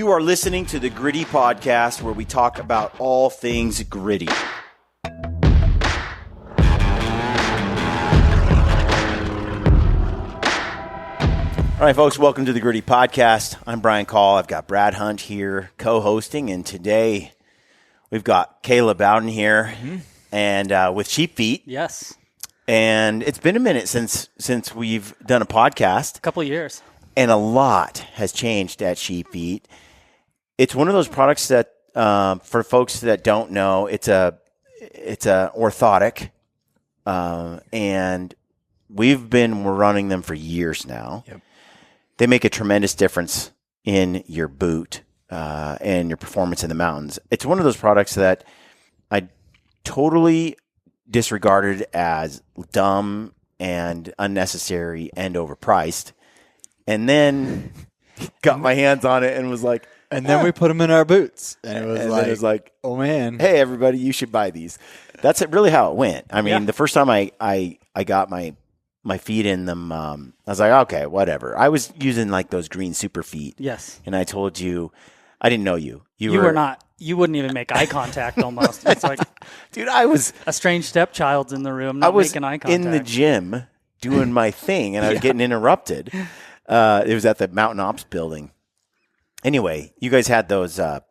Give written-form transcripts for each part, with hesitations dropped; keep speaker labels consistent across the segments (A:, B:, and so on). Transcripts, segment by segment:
A: You are listening to the Gritty Podcast, where we talk about all things gritty. All right, folks, welcome to the Gritty Podcast. I'm Brian Call. I've got Brad Hunt here co-hosting, and today we've got Caleb Bowden here, and with Cheap Feet.
B: Yes.
A: And it's been a minute since we've done a podcast.
B: A couple of years.
A: And a lot has changed at Cheap Feet. It's one of those products that, for folks that don't know, it's a orthotic, and we're running them for years now. Yep. They make a tremendous difference in your boot and your performance in the mountains. It's one of those products that I totally disregarded as dumb and unnecessary and overpriced, and then got my hands on it and was like,
C: and then we put them in our boots, and it was like, oh man,
A: hey everybody, you should buy these. That's really how it went. I mean, The first time I got my feet in them, I was like, okay, whatever. I was using like those green super feet.
B: Yes.
A: And I told you, I didn't know you.
B: You were not. You wouldn't even make eye contact almost. It's like,
A: dude, I was
B: a strange stepchild's in the room not making eye contact.
A: In the gym doing my thing, and I was getting interrupted. It was at the Mountain Ops building. Anyway, you guys had those the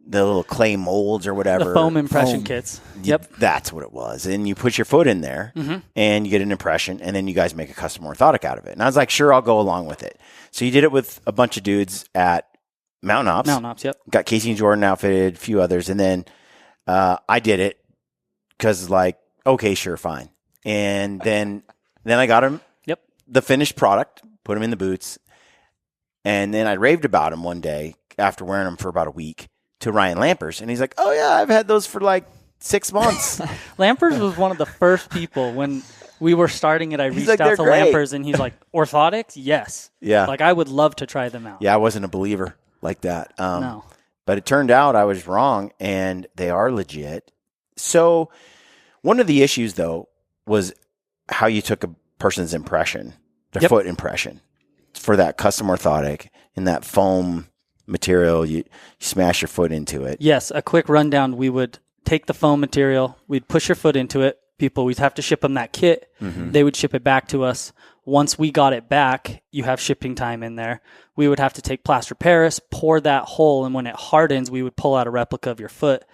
A: little clay molds or whatever.
B: The foam impression kits. Yep.
A: That's what it was. And you put your foot in there, and you get an impression, and then you guys make a custom orthotic out of it. And I was like, sure, I'll go along with it. So you did it with a bunch of dudes at Mountain Ops.
B: Mountain Ops, yep.
A: Got Casey and Jordan outfitted, a few others. And then I did it because, like, okay, sure, fine. And then I got him the finished product, put him in the boots. And then I raved about him one day after wearing them for about a week to Ryan Lampers. And he's like, oh, yeah, I've had those for like 6 months.
B: Lampers was one of the first people when we were starting it. I reached out to Lampers, and he's like, orthotics? Yes.
A: Yeah.
B: Like, I would love to try them out.
A: Yeah, I wasn't a believer like that.
B: No.
A: But it turned out I was wrong, and they are legit. So one of the issues, though, was how you took a person's impression, their foot impression, for that custom orthotic in that foam material. You smash your foot into it.
B: Yes, a quick rundown. We would take the foam material. We'd push your foot into it. We'd have to ship them that kit. They would ship it back to us. Once we got it back, you have shipping time in there. We would have to take plaster Paris, pour that hole, and when it hardens, we would pull out a replica of your foot.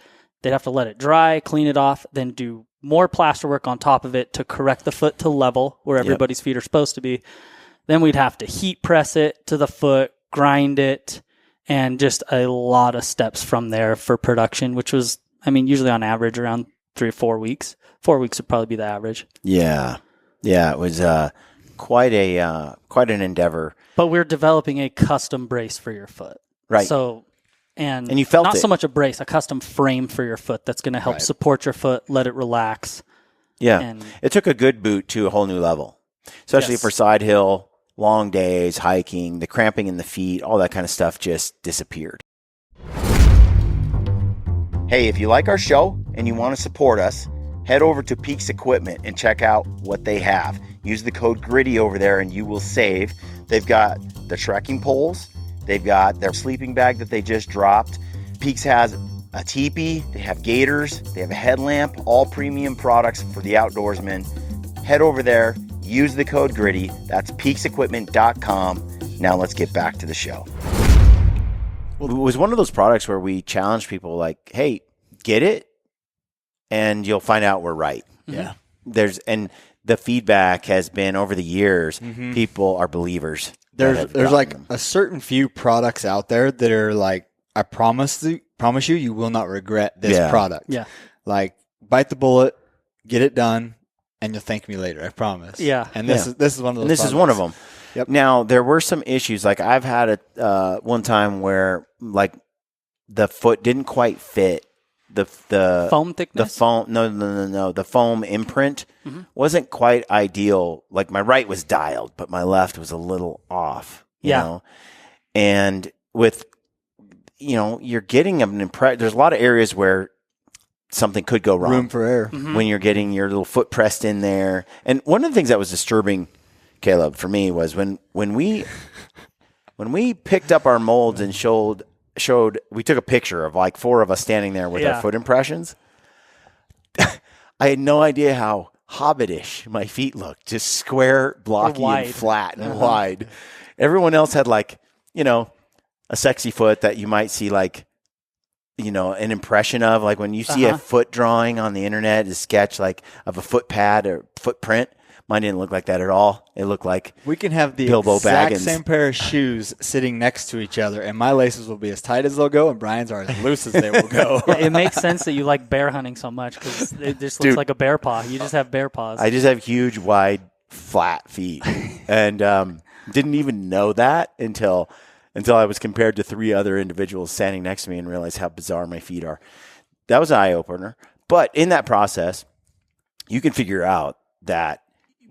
B: They'd have to let it dry, clean it off, then do more plaster work on top of it to correct the foot to level where everybody's feet are supposed to be. Then we'd have to heat press it to the foot, grind it, and just a lot of steps from there for production, which was, I mean, usually on average around 3 or 4 weeks. 4 weeks would probably be the average.
A: Yeah. Yeah, it was quite an endeavor.
B: But we're developing a custom brace for your foot.
A: Right.
B: So, and
A: you felt
B: not
A: it.
B: so much a brace, a custom frame for your foot that's going to help support your foot, let it relax.
A: Yeah.
B: And
A: it took a good boot to a whole new level, especially for side hill, long days, hiking, the cramping in the feet, all that kind of stuff just disappeared. Hey, if you like our show and you want to support us, head over to Peaks Equipment and check out what they have. Use the code GRITTY over there and you will save. They've got the trekking poles. They've got their sleeping bag that they just dropped. Peaks has a teepee. They have gaiters. They have a headlamp. All premium products for the outdoorsman. Head over there. Use the code GRITTY. That's peaksequipment.com. Now let's get back to the show. Well, it was one of those products where we challenged people like, hey, get it and you'll find out we're right.
C: Yeah.
A: And the feedback has been over the years, people are believers.
C: There's like a certain few products out there that are like, I promise you will not regret this product.
B: Yeah.
C: Like, bite the bullet, get it done, and you'll thank me later. I promise.
B: Yeah.
C: And this is one of those.
A: And this
C: products.
A: is one of them.
C: Yep.
A: Now there were some issues. Like I've had it one time where like the foot didn't quite fit the
B: foam thickness.
A: The foam the foam imprint wasn't quite ideal. Like my right was dialed, but my left was a little off. You know? And with you're getting an impression. There's a lot of areas where something could go wrong.
C: Room for error.
A: When you're getting your little foot pressed in there. And one of the things that was disturbing, Caleb, for me was when we when we picked up our molds and showed, we took a picture of like 4 of us standing there with our foot impressions. I had no idea how hobbitish my feet looked, just square, blocky, and flat and wide. Everyone else had like, you know, a sexy foot that you might see like, you know, an impression of, like when you see a foot drawing on the internet, a sketch like of a foot pad or footprint. Mine didn't look like that at all. It looked like
C: we can have the
A: Bilbo
C: exact
A: Baggins.
C: same pair of shoes sitting next to each other, and my laces will be as tight as they'll go, and Brian's are as loose as they will go.
B: Yeah, it makes sense that you like bear hunting so much because it just looks like a bear paw. You just have bear paws.
A: I just have huge, wide, flat feet, and didn't even know that until I was compared to 3 other individuals standing next to me and realized how bizarre my feet are. That was an eye opener. But in that process, you can figure out that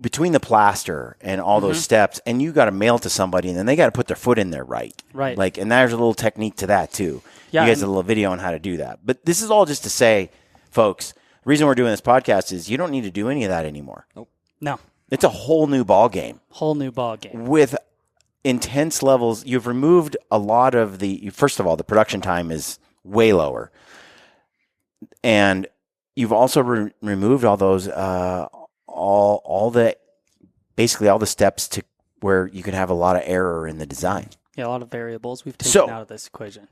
A: between the plaster and all those steps, and you got to mail to somebody, and then they got to put their foot in there right. Like, and there's a little technique to that too. Yeah, you guys have a little video on how to do that. But this is all just to say, folks, the reason we're doing this podcast is you don't need to do any of that anymore.
B: Nope. No.
A: It's a whole new ball game.
B: Whole new ball game.
A: With intense levels. You've removed a lot of first of all, the production time is way lower. And you've also removed all those, basically all the steps to where you can have a lot of error in the design.
B: Yeah, a lot of variables we've taken out of this equation.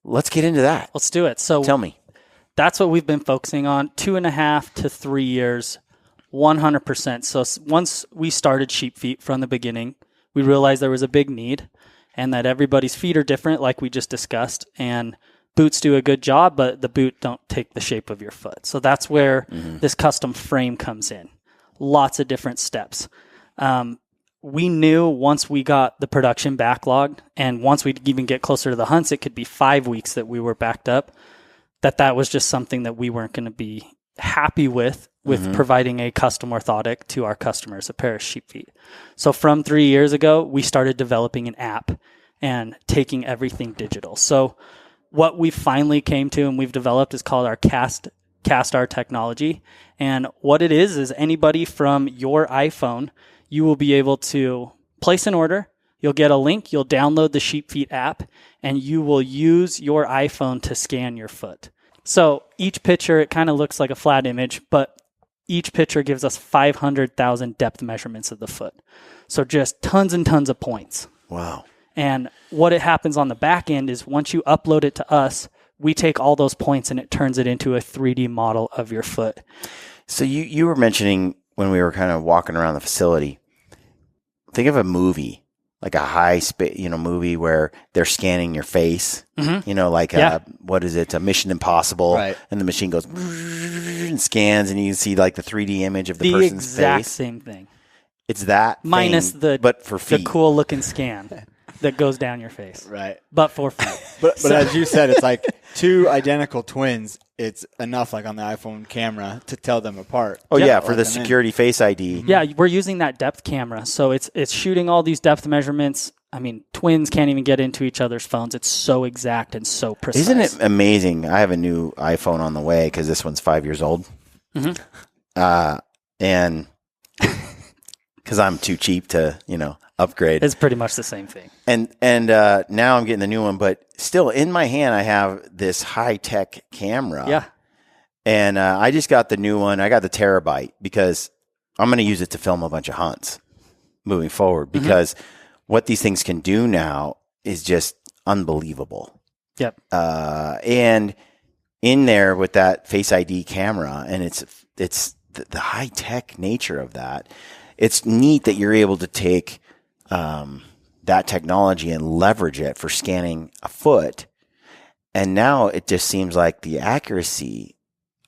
A: Let's get into that.
B: Let's do it. So
A: tell me.
B: That's what we've been focusing on, 2.5 to 3 years, 100%. So once we started Sheep Feet from the beginning, we realized there was a big need and that everybody's feet are different, like we just discussed, and boots do a good job, but the boot don't take the shape of your foot. So that's where this custom frame comes in. Lots of different steps. We knew once we got the production backlogged, and once we'd even get closer to the hunts, it could be 5 weeks that we were backed up, that was just something that we weren't going to be happy with providing a custom orthotic to our customers, a pair of sheep feet. So from 3 years ago, we started developing an app and taking everything digital. So what we finally came to and we've developed is called our CastR technology. And what it is anybody from your iPhone, you will be able to place an order. You'll get a link. You'll download the Sheep Feet app, and you will use your iPhone to scan your foot. So each picture, it kind of looks like a flat image, but each picture gives us 500,000 depth measurements of the foot. So just tons and tons of points.
A: Wow.
B: And what it happens on the back end is once you upload it to us, we take all those points and it turns it into a 3D model of your foot.
A: So you were mentioning when we were kind of walking around the facility, think of a movie, like a movie where they're scanning your face, what is it? A Mission Impossible. Right. And the machine goes and scans and you see like the 3D image of the person's face. The
B: exact same thing.
A: It's that
B: minus
A: thing, but for feet.
B: The cool looking scan that goes down your face.
C: Right.
B: But for feet.
C: But as you said, it's like 2 identical twins. It's enough, like on the iPhone camera, to tell them apart.
A: Oh, yeah, for the security Face ID.
B: Yeah, we're using that depth camera. So it's shooting all these depth measurements. I mean, twins can't even get into each other's phones. It's so exact and so precise.
A: Isn't it amazing? I have a new iPhone on the way because this one's 5 years old. And because I'm too cheap to, upgrade.
B: It's pretty much the same thing.
A: And now I'm getting the new one, but still in my hand I have this high-tech camera.
B: Yeah.
A: And I just got the new one. I got the terabyte because I'm going to use it to film a bunch of hunts moving forward because what these things can do now is just unbelievable.
B: Yep.
A: And in there with that Face ID camera, and it's the high-tech nature of that, it's neat that you're able to take that technology and leverage it for scanning a foot. And now it just seems like the accuracy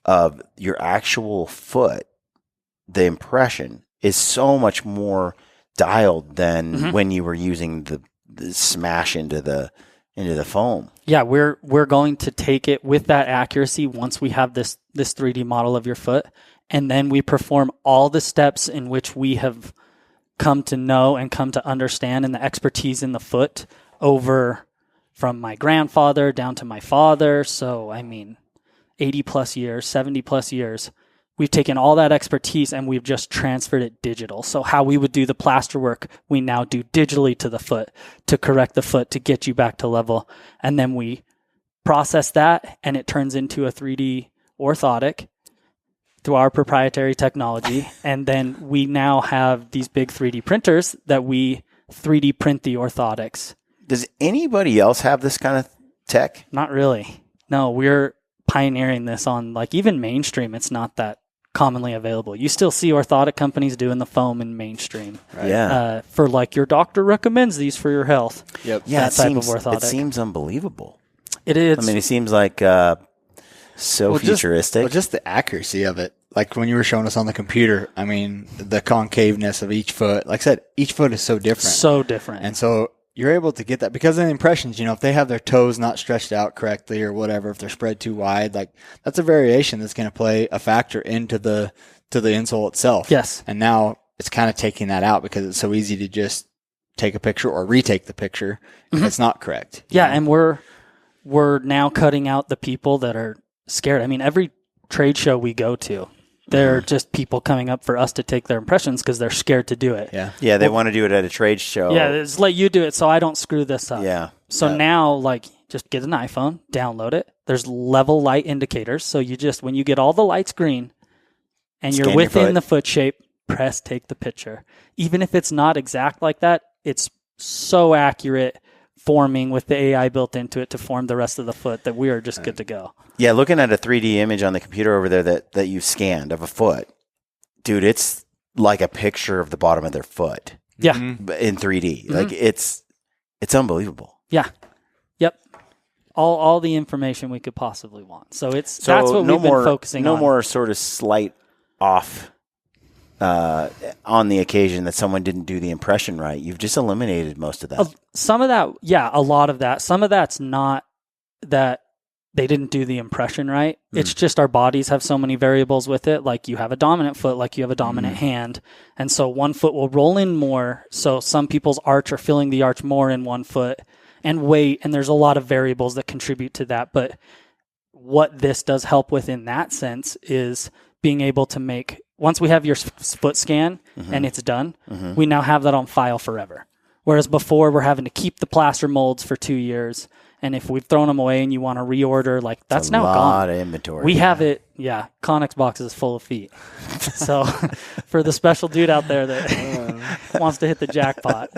A: of your actual foot, the impression, is so much more dialed than when you were using the smash into the foam. Yeah,
B: we're going to take it with that accuracy once we have this 3D model of your foot, and then we perform all the steps in which we have come to know and come to understand, and the expertise in the foot over from my grandfather down to my father. So, 80 plus years, 70 plus years, we've taken all that expertise and we've just transferred it digital. So how we would do the plaster work, we now do digitally to the foot to correct the foot to get you back to level. And then we process that and it turns into a 3D orthotic through our proprietary technology. And then we now have these big 3D printers that we 3D print the orthotics.
A: Does anybody else have this kind of tech?
B: Not really. No, we're pioneering this on like even mainstream. It's not that commonly available. You still see orthotic companies doing the foam in mainstream.
C: Right.
A: Yeah.
B: For like your doctor recommends these for your health.
C: Yep.
A: Yeah,
B: That type of orthotic.
A: it seems unbelievable.
B: It is.
A: I mean, it seems like so futuristic.
C: Just the accuracy of it. Like when you were showing us on the computer, I mean, the concaveness of each foot. Like I said, each foot is so different.
B: So different.
C: And so you're able to get that because of the impressions, if they have their toes not stretched out correctly or whatever, if they're spread too wide, like that's a variation that's going to play a factor into the insole itself.
B: Yes.
C: And now it's kind of taking that out because it's so easy to just take a picture or retake the picture if it's not correct.
B: Yeah, and we're now cutting out the people that are scared. I mean, every trade show we go to, they're just people coming up for us to take their impressions because they're scared to do it.
C: Yeah.
A: Yeah, they want to do it at a trade show.
B: Yeah, it's let you do it so I don't screw this up.
A: Yeah.
B: So
A: Yeah.
B: now, like, just get an iPhone, download it. There's level light indicators. So you just, when you get all the lights green and
A: Scan
B: you're
A: your
B: within
A: foot.
B: the foot shape, press take the picture. Even if it's not exact like that, it's so accurate forming with the AI built into it to form the rest of the foot that we are just good to go.
A: Yeah, looking at a 3D image on the computer over there that you scanned of a foot, dude, it's like a picture of the bottom of their foot.
B: Yeah.
A: In 3D. Like it's unbelievable.
B: Yeah. Yep. All the information we could possibly want. So that's what we've been focusing on.
A: No more sort of slight off on the occasion that someone didn't do the impression right. You've just eliminated most of that.
B: Some of that, yeah, a lot of that. Some of that's not that they didn't do the impression right. It's just our bodies have so many variables with it. Like you have a dominant foot, like you have a dominant hand. And so one foot will roll in more. So some people's arch are feeling the arch more in one foot and weight. And there's a lot of variables that contribute to that. But what this does help with in that sense is being able to make, once we have your foot scan and it's done, we now have that on file forever. Whereas before we're having to keep the plaster molds for 2 years. And if we've thrown them away and you want to reorder, like that's now gone. A
A: lot of inventory.
B: We have it. Yeah. Connex box is full of feet. So for the special dude out there that wants to hit the jackpot.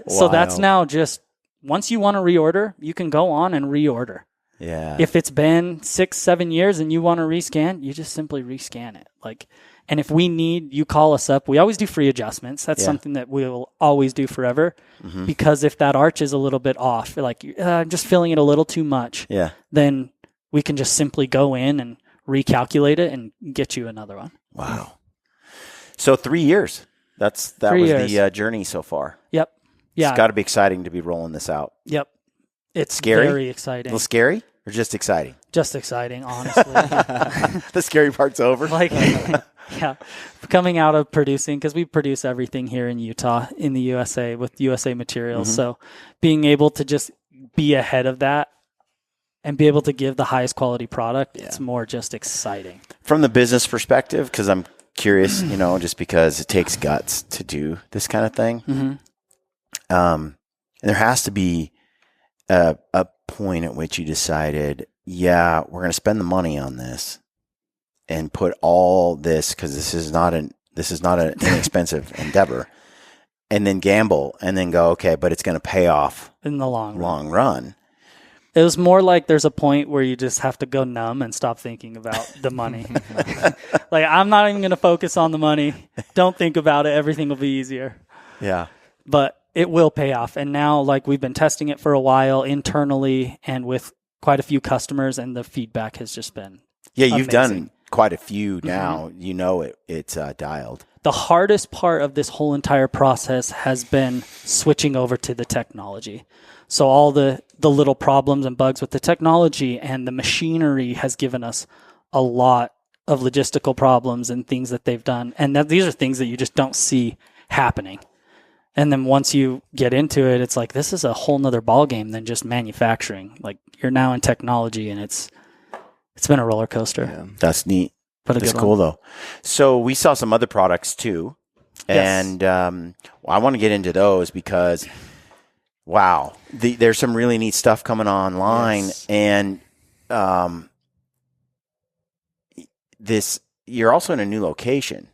B: So that's now just, once you want to reorder, you can go on and reorder.
A: Yeah.
B: If it's been 6-7 years and you want to rescan, you just simply rescan it. Like, and if we need, you call us up. We always do free adjustments. That's something that we'll always do forever. Because if that arch is a little bit off, like I'm just feeling it a little too much, then we can just simply go in and recalculate it and get you another one.
A: Wow. So 3 years. That
B: 3
A: was
B: years.
A: the journey so far.
B: Yep. Yeah.
A: It's got to be exciting to be rolling this out.
B: Yep. It's
A: Scary?
B: very
A: A
B: exciting.
A: little scary or just exciting?
B: Just exciting, honestly.
A: The scary part's over.
B: Like, yeah, coming out of producing, because we produce everything here in Utah, in the USA, with USA materials. So being able to just be ahead of that and be able to give the highest quality product, it's more just exciting.
A: From the business perspective, because I'm curious, just because it takes guts to do this kind of thing. And there has to be a point at which you decided, we're going to spend the money on this and put all this, because this is not an inexpensive endeavor, and then gamble and then go, okay, but it's going to pay off
B: In the long
A: run.
B: It was more like there's a point where you just have to go numb and stop thinking about the money. Like, I'm not even going to focus on the money. Don't think about it. Everything will be easier.
A: Yeah.
B: But it will pay off. And now, like, we've been testing it for a while internally and with quite a few customers, and the feedback has just been
A: You've
B: amazing.
A: done quite a few now. It's dialed.
B: The hardest part of this whole entire process has been switching over to the technology. So all the little problems and bugs with the technology and the machinery has given us a lot of logistical problems and things that they've done. And these are things that you just don't see happening. And then once you get into it, it's like, this is a whole nother ballgame than just manufacturing. Like, you're now in technology, and it's been a roller coaster.
A: Yeah. That's neat. That's cool though. So we saw some other products too.
B: Yes.
A: And I want to get into those because, wow, there's some really neat stuff coming online.
C: Yes.
A: And you're also in a new location.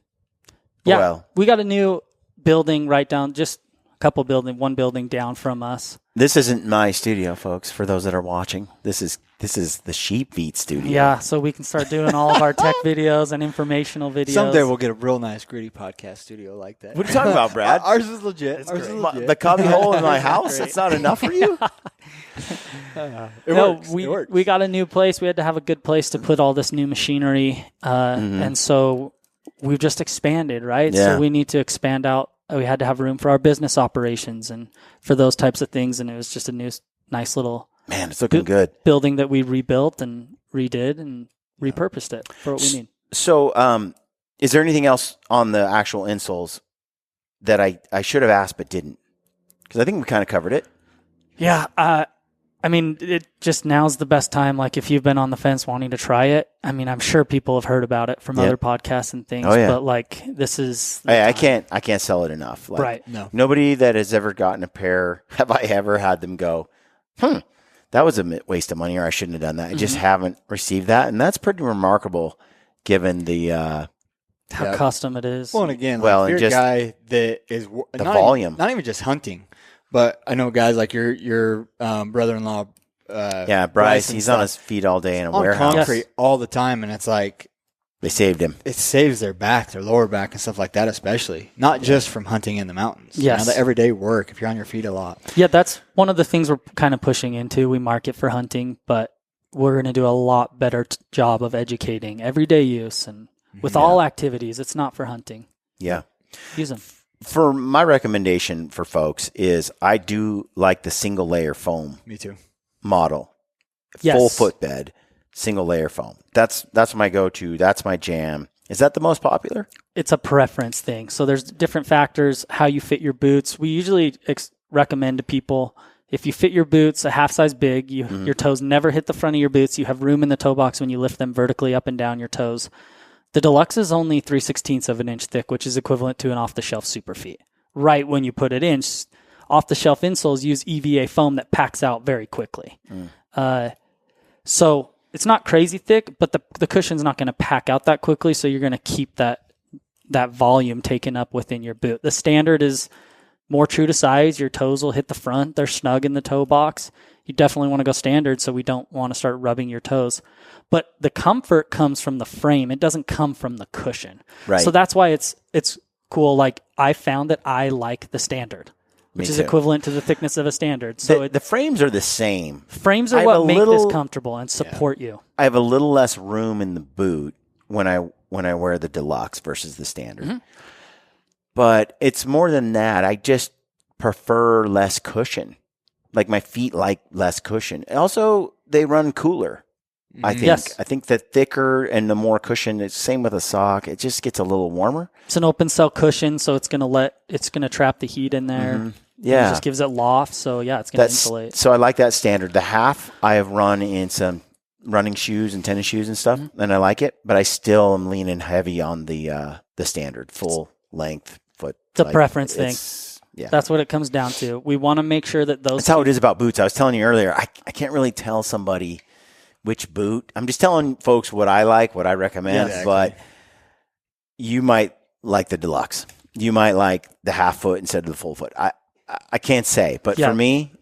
B: Yeah,
A: Well,
B: we got a new building right down, just one building down from us.
A: this isn't my studio, folks, for those that are watching. This is the Sheep Feet studio.
B: Yeah, so we can start doing all of our tech videos and informational videos.
C: Someday we'll get a real nice gritty podcast studio like that.
A: What are you talking about, Brad?
C: Ours is legit. Ours is legit.
A: The cubby hole in my house, that's not enough for you?
C: It works.
B: We
C: It works.
B: we got a new place. We had to have a good place to put all this new machinery, and so we've just expanded, right?
A: Yeah.
B: So we need to expand out. We had to have room for our business operations and for those types of things, and it was just a nice little
A: Man, it's looking good.
B: building that we rebuilt and redid and repurposed it for what we need.
A: So, is there anything else on the actual insoles that I should have asked but didn't? Because I think we kind of covered it.
B: Yeah, I mean, it just now's the best time. Like, if you've been on the fence wanting to try it, I mean, I'm sure people have heard about it from other podcasts and things.
A: Oh, yeah.
B: But like, this is
A: I can't sell it enough. Like,
B: right.
C: No.
A: Nobody that has ever gotten a pair have I ever had them go, that was a waste of money, or I shouldn't have done that. I just haven't received that, and that's pretty remarkable given the
B: How custom it is.
C: Well, and again,
A: Well,
C: like,
A: and
C: if you're
A: just
C: a guy that is
A: the volume.
C: not even just hunting, but I know guys like your brother-in-law.
A: Bryce,
C: and
A: he's
C: stuff,
A: on his feet all day in a
C: on
A: warehouse.
C: concrete all the time, and it's like
A: They saved him.
C: it saves their back, their lower back, and stuff like that, especially not just from hunting in the mountains.
B: Yes.
C: The everyday work. If you're on your feet a lot,
B: Yeah, that's one of the things we're kind of pushing into. We market for hunting, but we're going to do a lot better job of educating everyday use and with all activities. It's not for hunting.
A: Yeah.
B: Use them.
A: For my recommendation for folks is I do like the single layer foam
C: me too.
A: model.
B: Yes.
A: Full footbed, single layer foam. That's my go-to. That's my jam. Is that the most popular?
B: It's a preference thing. So there's different factors, how you fit your boots. We usually recommend to people, if you fit your boots a half size big, your toes never hit the front of your boots. You have room in the toe box when you lift them vertically up and down your toes. The Deluxe is only 3/16 of an inch thick, which is equivalent to an off-the-shelf Super Feet. Right when you put it in, off-the-shelf insoles use EVA foam that packs out very quickly. So it's not crazy thick, but the cushion's not going to pack out that quickly, so you're going to keep that volume taken up within your boot. The standard is more true to size. Your toes will hit the front. They're snug in the toe box. You definitely want to go standard, so we don't want to start rubbing your toes. But the comfort comes from the frame. It doesn't come from the cushion.
A: Right.
B: So that's why it's cool. Like, I found that I like the standard, which
A: Me
B: is
A: too.
B: equivalent to the thickness of a standard. So
A: The frames are the same.
B: frames
A: I
B: are
A: have
B: what
A: a
B: make
A: little-
B: this comfortable and support you.
A: I have a little less room in the boot when I wear the Deluxe versus the standard. But it's more than that. I just prefer less cushion. Like, my feet like less cushion. Also, they run cooler. I think.
B: Yes.
A: I think the thicker and the more cushion, it's same with a sock. It just gets a little warmer.
B: It's an open cell cushion, so it's gonna trap the heat in there.
A: Yeah.
B: It just gives it loft, so yeah, it's gonna insulate.
A: So I like that standard. The half I have run in some running shoes and tennis shoes and stuff, and I like it. But I still am leaning heavy on the standard full length foot.
B: It's a preference thing.
A: Yeah,
B: That's what it comes down to. We want to make sure that those.
A: that's how it is about boots. I was telling you earlier. I can't really tell somebody which boot. I'm just telling folks what I like, what I recommend.
C: Exactly.
A: But you might like the Deluxe. You might like the half foot instead of the full foot. I can't say, but
B: Yeah.
A: for me,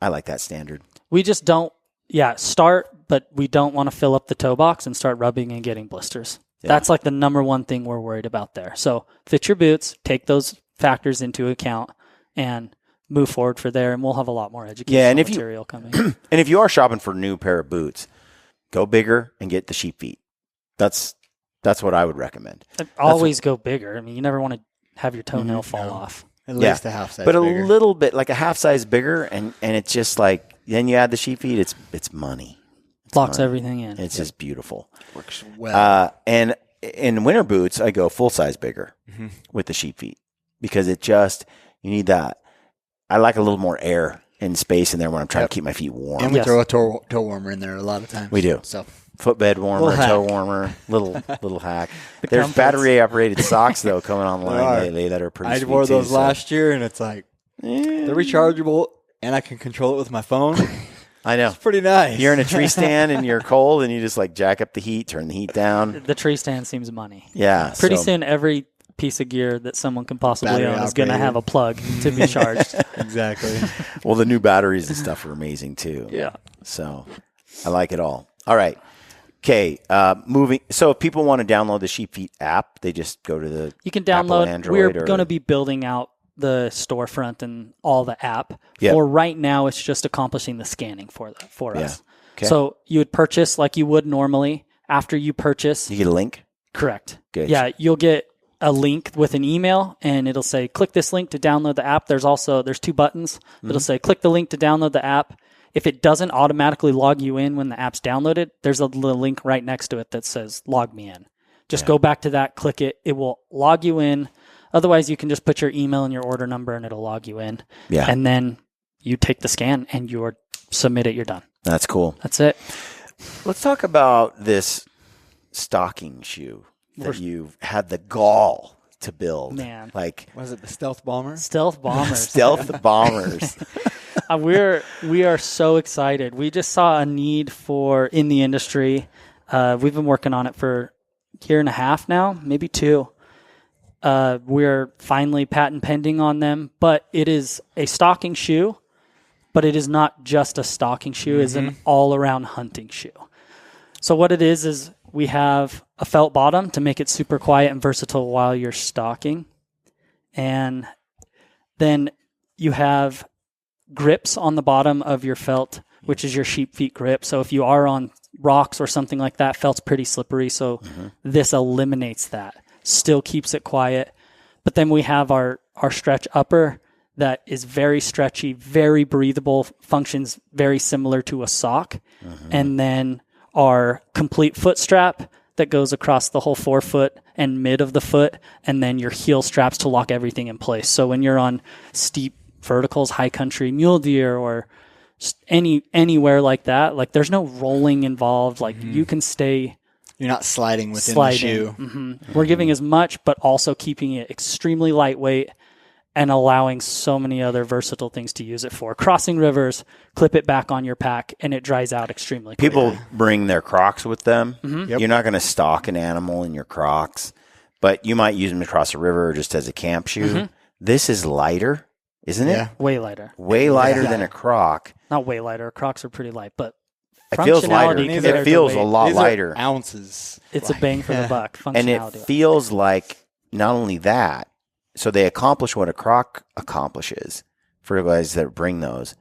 A: I like that standard.
B: We just don't. Yeah, start, but we don't want to fill up the toe box and start rubbing and getting blisters.
A: Yeah.
B: That's like the number one thing we're worried about there. So fit your boots, take those factors into account, and move forward for there. And we'll have a lot more educational material coming.
A: And if you are shopping for a new pair of boots, go bigger and get the sheep feet. That's what I would recommend.
B: Always go bigger. I mean, you never want to have your toenail fall off.
C: At least a half size
A: but
C: bigger.
A: a little bit, like a half size bigger, and it's just like, then you add the sheep feet, it's money.
B: Locks everything in.
A: It's just beautiful.
C: Works well.
A: And in winter boots, I go full size bigger with the sheep feet because you need that. I like a little more air and space in there when I'm trying to keep my feet warm.
C: And we throw a toe warmer in there a lot of times.
A: We do.
C: So
A: footbed warmer,
C: Little
A: toe
C: hack.
A: warmer, little hack.
B: The
A: There's
B: comforts.
A: battery operated socks though coming online
C: are.
A: lately that are pretty
C: I
A: sweet
C: wore
A: too,
C: those
A: so-
C: last year, and it's like they're rechargeable, and I can control it with my phone.
A: I know.
C: It's pretty nice.
A: You're in a tree stand and you're cold, and you just like jack up the heat, turn the heat down.
B: The tree stand seems money.
A: Yeah.
B: Pretty
A: so-
B: soon, every piece of gear that someone can possibly
C: Battery
B: own is going to
C: operated.
B: have a plug to be charged.
C: Exactly.
A: Well, the new batteries and stuff are amazing too.
B: Yeah.
A: So I like it all. All right. Okay. Moving. So if people want to download the Sheep Feet app, they just go to the
B: You can
A: Apple,
B: download.
A: Android,
B: We're
A: or-
B: going to be building out the storefront and all the app.
A: Yep.
B: For right now, it's just accomplishing the scanning for
A: Yeah.
B: us.
A: Okay.
B: So you would purchase like you would normally. After you purchase,
A: You get a link.
B: correct.
A: Good.
B: Yeah, you'll get a link with an email, and it'll say click this link to download the app. There's 2 buttons. It'll say click the link to download the app. If it doesn't automatically log you in when the app's downloaded, there's a little link right next to it that says log me in. Just go back to that, click it. It will log you in. Otherwise, you can just put your email and your order number, and it'll log you in.
A: Yeah.
B: And then you take the scan and you submit it. You're done.
A: That's cool.
B: That's it.
A: Let's talk about this stocking shoe that you've had the gall to build.
B: Man.
A: Like
C: Was it the stealth bomber?
B: Stealth bombers.
A: stealth bombers.
B: We are so excited. We just saw a need in the industry. We've been working on it for a year and a half now, maybe 2. We're finally patent pending on them, but it is a stocking shoe, but it is not just a stocking shoe. It's an all-around hunting shoe. So what it is we have a felt bottom to make it super quiet and versatile while you're stalking. And then you have grips on the bottom of your felt, which is your sheep feet grip. So if you are on rocks or something like that, felt's pretty slippery. So this eliminates that, still keeps it quiet. But then we have our stretch upper that is very stretchy, very breathable, functions very similar to a sock. And then our complete foot strap that goes across the whole forefoot and mid of the foot, and then your heel straps to lock everything in place. So when you're on steep verticals, high country, mule deer, or anywhere like that, like there's no rolling involved. Like you can stay
C: You're not sliding within
B: sliding.
C: the shoe.
B: We're giving as much, but also keeping it extremely lightweight and allowing so many other versatile things to use it for. Crossing rivers, clip it back on your pack, and it dries out extremely quickly.
A: People bring their Crocs with them.
C: Yep.
A: You're not going to stalk an animal in your Crocs, but you might use them to cross a river or just as a camp shoe. This is lighter, isn't it?
C: Yeah.
B: Way lighter.
A: Way lighter than a Croc.
B: Not way lighter. Crocs are pretty light, but
A: It feels lighter.
B: functionality compared
A: It
B: to
A: feels a
B: weight,
A: lot
C: These are
A: lighter.
C: ounces.
B: It's a bang for the buck.
A: And it
B: Functionality.
A: feels like not only that, so they accomplish what a Croc accomplishes for the guys that bring those,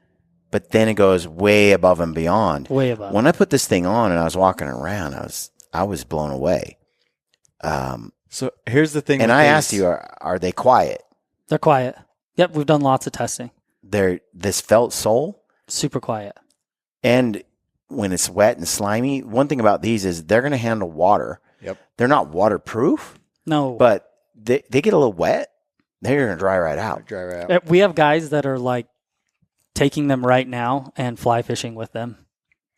A: but then it goes way above and beyond.
B: Way above.
A: When I put this thing on and I was walking around, I was blown away.
C: So here's the thing.
A: And
C: with
A: I
C: these.
A: asked you, are they quiet?
B: They're quiet. Yep, we've done lots of testing.
A: They're this felt sole,
B: Super quiet.
A: and when it's wet and slimy, one thing about these is they're going to handle water.
C: Yep.
A: They're not waterproof,
B: No.
A: but they get a little wet, they're going to dry right out.
C: Dry right out.
B: We have guys that are like taking them right now and fly fishing with them.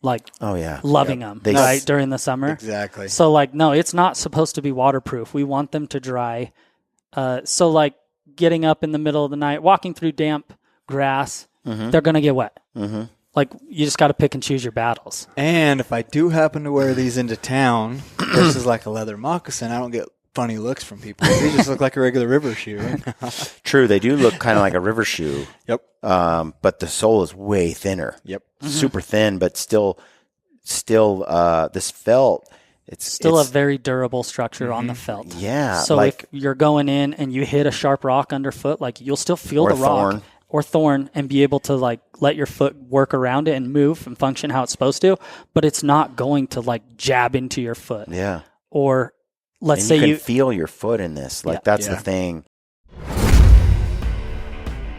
B: Like
A: Oh yeah,
B: loving them,
A: They-
B: right, during the summer.
C: Exactly.
B: So like, no, it's not supposed to be waterproof. We want them to dry. So like getting up in the middle of the night, walking through damp grass, they're going to get wet.
A: Mm-hmm.
B: Like you just got to pick and choose your battles.
C: And if I do happen to wear these into town versus like a leather moccasin, I don't get funny looks from people. They just look like a regular river shoe.
A: True, they do look kind of like a river shoe,
C: Yep.
A: but the sole is way thinner.
C: Yep.
A: Super thin, but still, this felt. It's
B: Still a very durable structure on the felt.
A: Yeah,
B: So
A: like-
B: if you're going in and you hit a sharp rock underfoot, like you'll still feel
A: Or
B: the
A: a
B: rock
A: thorn.
B: or thorn and be able to like let your foot work around it and move and function how it's supposed to, but it's not going to like jab into your foot.
A: yeah.
B: Or let's
A: And
B: say
A: you can feel your foot in this. Like
B: Yeah.
A: that's
C: Yeah.
A: the thing.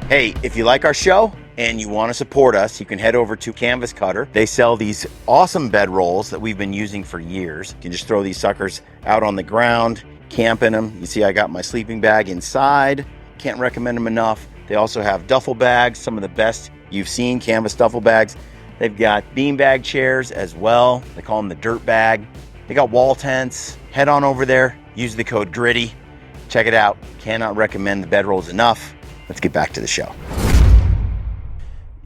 A: Hey, if you like our show and you want to support us, you can head over to Canvas Cutter. They sell these awesome bed rolls that we've been using for years. You can just throw these suckers out on the ground, camp in them. You see I got my sleeping bag inside. Can't recommend them enough. They also have duffel bags, some of the best you've seen, canvas duffel bags. They've got beanbag chairs as well. They call them the dirt bag. They got wall tents. Head on over there. Use the code GRITTY. Check it out. Cannot recommend the bedrolls enough. Let's get back to the show.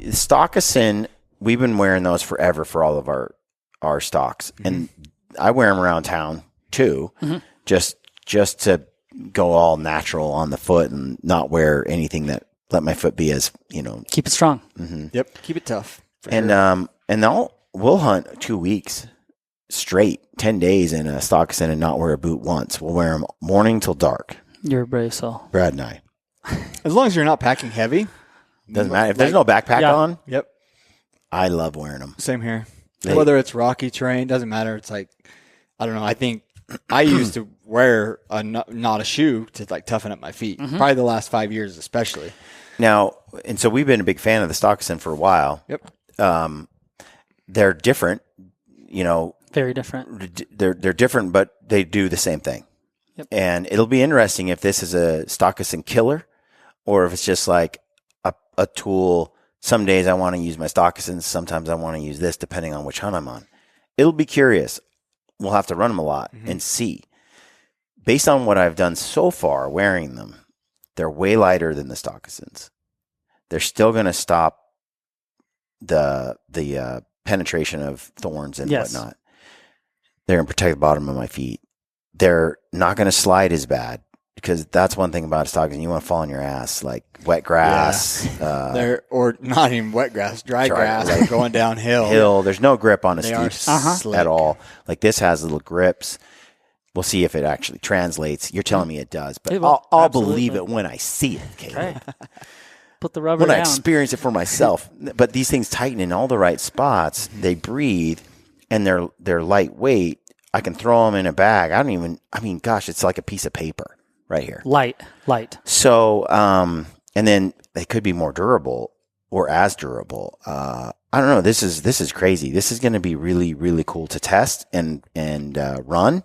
A: Stockasin, we've been wearing those forever for all of our stocks. And I wear them around town too, just to go all natural on the foot and not wear anything that let my foot be as,
B: Keep it strong.
C: Yep. Keep it tough.
A: And we'll hunt 2 weeks straight, 10 days in a stockasin and not wear a boot once. We'll wear them morning till dark.
B: You're a brave soul.
A: Brad and I.
C: As long as you're not packing heavy.
A: Doesn't matter. If there's no backpack on,
C: Yep.
A: I love wearing them.
C: Same here. Whether it's rocky terrain, doesn't matter. It's like, I don't know. I think I used to wear not a shoe to like toughen up my feet. Probably the last 5 years, especially.
A: Now, and so we've been a big fan of the stockasin for a while.
C: Yep.
A: They're different,
B: Very different.
A: They're different, but they do the same thing.
B: Yep.
A: And it'll be interesting if this is a stockasin killer or if it's just like a tool. Some days I want to use my stockasins. Sometimes I want to use this depending on which hunt I'm on. It'll be curious. We'll have to run them a lot and see. Based on what I've done so far wearing them, they're way lighter than the stockasins. They're still going to stop the penetration of thorns and whatnot. They're going to protect the bottom of my feet. They're not going to slide as bad because that's one thing about a stockasin. You want to fall on your ass, like wet grass.
C: Or not even wet grass, dry grass, like going downhill.
A: There's no grip on a
C: They
A: steep at all. Like this has little grips. We'll see if it actually translates. You're telling me it does, but I'll believe it when I see it. Okay.
B: Put the rubber
A: when
B: down.
A: I experience it for myself. But these things tighten in all the right spots. They breathe, and they're lightweight. I can throw them in a bag. Gosh, it's like a piece of paper right here.
B: Light.
A: So, and then they could be more durable or as durable. I don't know. This is crazy. This is going to be really, really cool to test and run.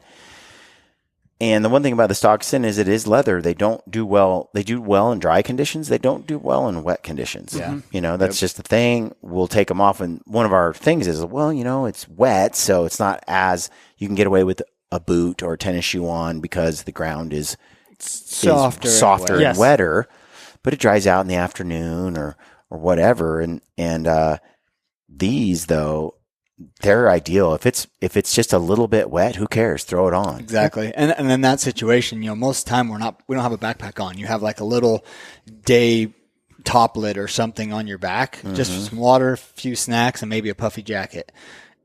A: And the one thing about the stockasin is it is leather. They don't do well. They do well in dry conditions. They don't do well in wet conditions.
C: Yeah.
A: That's just the thing. We'll take them off. And one of our things is, it's wet. So it's not as you can get away with a boot or a tennis shoe on because the ground is softer and wetter, but it dries out in the afternoon or whatever. And these though, they're ideal. If it's just a little bit wet, who cares? Throw it on.
C: Exactly. And in that situation, most of the time we don't have a backpack on. You have like a little day top lid or something on your back, just some water, a few snacks, and maybe a puffy jacket.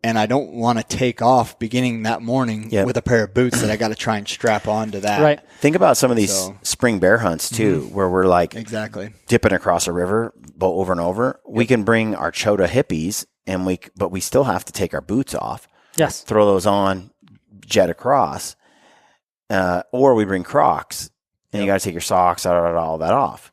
C: And I don't want to take off beginning that morning with a pair of boots that I got to try and strap onto that.
B: Right.
A: Think about some of these spring bear hunts too, where we're like dipping across a river over and over. We can bring our Chota hippies but we still have to take our boots off.
B: Yes.
A: Throw those on, jet across. Or we bring Crocs and you got to take your socks, all that off.